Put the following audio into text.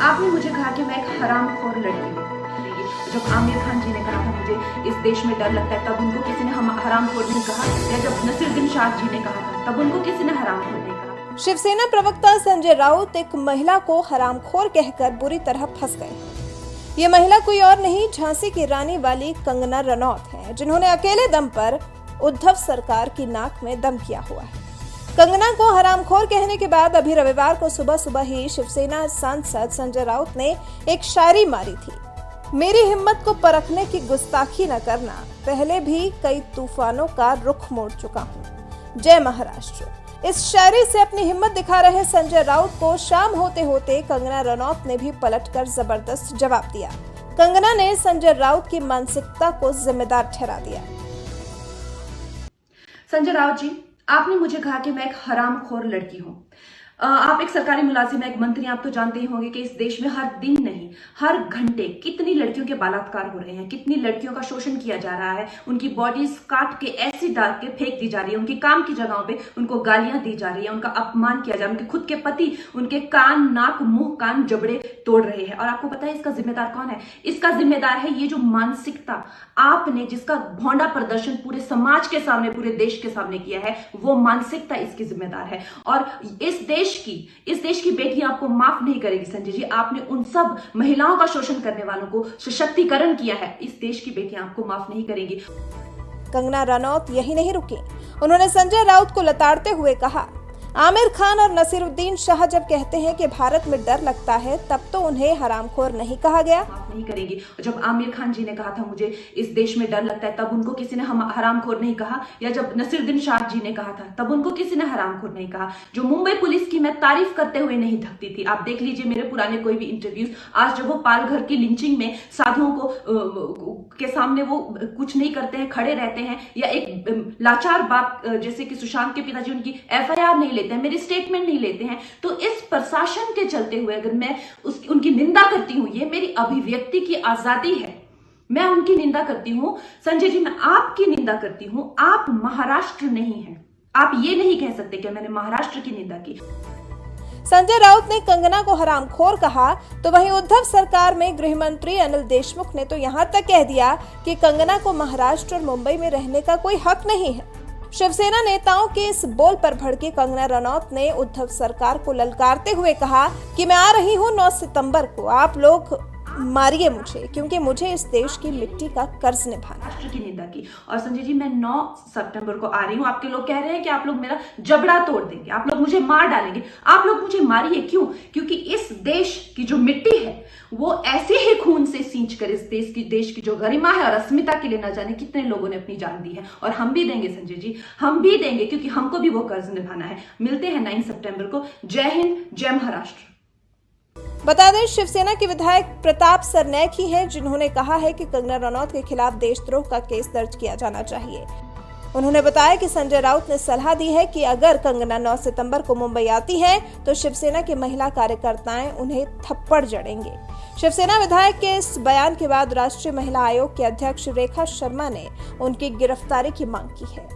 आपने मुझे कहा कि मैं एक हरामखोर लड़की हूँ। जब आमिर खान जी ने कहा था मुझे इस देश में डर लगता है, तब उनको किसी ने हरामखोर नहीं कहा, या जब नसीरुद्दीन शाह जी ने कहा था तब उनको किसी ने हरामखोर नहीं कहा। शिवसेना प्रवक्ता संजय राउत एक महिला को हरामखोर कहकर बुरी तरह फंस गए। ये महिला कोई और नहीं, झांसी की रानी वाली कंगना रनौत है, जिन्होंने अकेले दम पर उद्धव सरकार की नाक में दम किया हुआ है। कंगना को हरामखोर कहने के बाद अभी रविवार को सुबह सुबह ही शिवसेना सांसद संजय राउत ने एक शायरी मारी थी। मेरी हिम्मत को परखने की गुस्ताखी न करना, पहले भी कई तूफानों का रुख मोड़ चुका हूँ। जय महाराष्ट्र। इस शायरी से अपनी हिम्मत दिखा रहे संजय राउत को शाम होते होते कंगना रनौत ने भी पलटकर जबरदस्त जवाब दिया। कंगना ने संजय राउत की मानसिकता को जिम्मेदार ठहरा दिया। संजय राउत जी, आपने मुझे कहा कि मैं एक हरामखोर लड़की हूं। आप एक सरकारी मुलाजिम हैं, एक मंत्री, आप तो जानते ही होंगे कि इस देश में हर दिन नहीं हर घंटे कितनी लड़कियों के बलात्कार हो रहे हैं, कितनी लड़कियों का शोषण किया जा रहा है, उनकी बॉडीज काट के ऐसी डाल के फेंक दी जा रही है, उनकी काम की जगहों पे उनको गालियां दी जा रही है, उनका अपमान किया जा रहा है, उनके खुद के पति उनके कान, नाक, मुंह, कान, जबड़े तोड़ रहे हैं। और आपको पता है इसका जिम्मेदार कौन है? इसका जिम्मेदार है ये जो मानसिकता आपने, जिसका भौंडा प्रदर्शन पूरे समाज के सामने, पूरे देश के सामने किया है, वो मानसिकता इसकी जिम्मेदार है। और इस देश की बेटियां आपको माफ नहीं करेगी संजय जी। आपने उन सब महिलाओं का शोषण करने वालों को सशक्तिकरण किया है, इस देश की बेटियां आपको माफ नहीं करेगी। कंगना रनौत यही नहीं रुकी, उन्होंने संजय राउत को लताड़ते हुए कहा, आमिर खान और नसीरुद्दीन शाह जब कहते हैं कि भारत में डर लगता है, तब तो उन्हें हरामखोर नहीं कहा गया। माफ नहीं करेंगी। जब आमिर खान जी ने कहा था मुझे इस देश में डर लगता है, तब उनको किसी ने हरामखोर नहीं कहा, या जब नसीरुद्दीन शाह जी ने कहा था तब उनको किसी ने हरामखोर नहीं कहा। जो मुंबई पुलिस की मैं तारीफ करते हुए नहीं थकती थी, आप देख लीजिए मेरे पुराने कोई भी इंटरव्यूज, आज जब वो पालघर की लिंचिंग में साधुओं को के सामने वो कुछ नहीं करते हैं, खड़े रहते हैं, या एक लाचार बाप जैसे कि सुशांत के पिताजी उनकी FIR नहीं लेते हैं, मेरी स्टेटमेंट नहीं लेते हैं, तो इस प्रशासन के चलते हुए अगर मैं उनकी निंदा करती हूं, ये मेरी अभिव्यक्ति की आजादी है, मैं उनकी निंदा करती हूं। संजय जी, मैं आपकी निंदा करती हूं, आप महाराष्ट्र नहीं हैं, आप ये नहीं कह सकते कि मैंने महाराष्ट्र की निंदा की। संजय राउत ने कंगना को हरामखोर कहा, तो वहीं उद्धव सरकार में गृह मंत्री अनिल देशमुख ने तो यहां तक कह दिया कि कंगना को महाराष्ट्र और मुंबई में रहने का कोई हक नहीं है। शिवसेना नेताओं के इस बोल पर भड़की कंगना रनौत ने उद्धव सरकार को ललकारते हुए कहा कि मैं आ रही हूं 9 सितंबर को, आप लोग मारिए मुझे, क्योंकि मुझे इस देश की मिट्टी का कर्ज निभाना। राष्ट्र की निंदा की। और संजय जी, मैं 9 सितंबर को आ रही हूं। आपके लोग कह रहे हैं कि आप लोग मेरा जबड़ा तोड़ देंगे, आप लोग मुझे मार डालेंगे। आप लोग मुझे मारिए, क्यों? क्योंकि इस देश की जो मिट्टी है वो ऐसे ही खून से सींच कर इस देश की जो गरिमा है और अस्मिता के लिए न जाने कितने लोगों ने अपनी जान दी है। और हम भी देंगे संजय जी, हम भी देंगे, क्योंकि हमको भी वो कर्ज निभाना है। मिलते हैं 9 सितंबर को। जय हिंद, जय महाराष्ट्र। बता दें, शिवसेना के विधायक प्रताप सरनैक ही हैं जिन्होंने कहा है कि कंगना रनौत के खिलाफ देशद्रोह का केस दर्ज किया जाना चाहिए। उन्होंने बताया कि संजय राउत ने सलाह दी है कि अगर कंगना 9 सितंबर को मुंबई आती है तो शिवसेना के महिला कार्यकर्ताएं उन्हें थप्पड़ जड़ेंगे। शिवसेना विधायक के इस बयान के बाद राष्ट्रीय महिला आयोग के अध्यक्ष रेखा शर्मा ने उनकी गिरफ्तारी की मांग की है।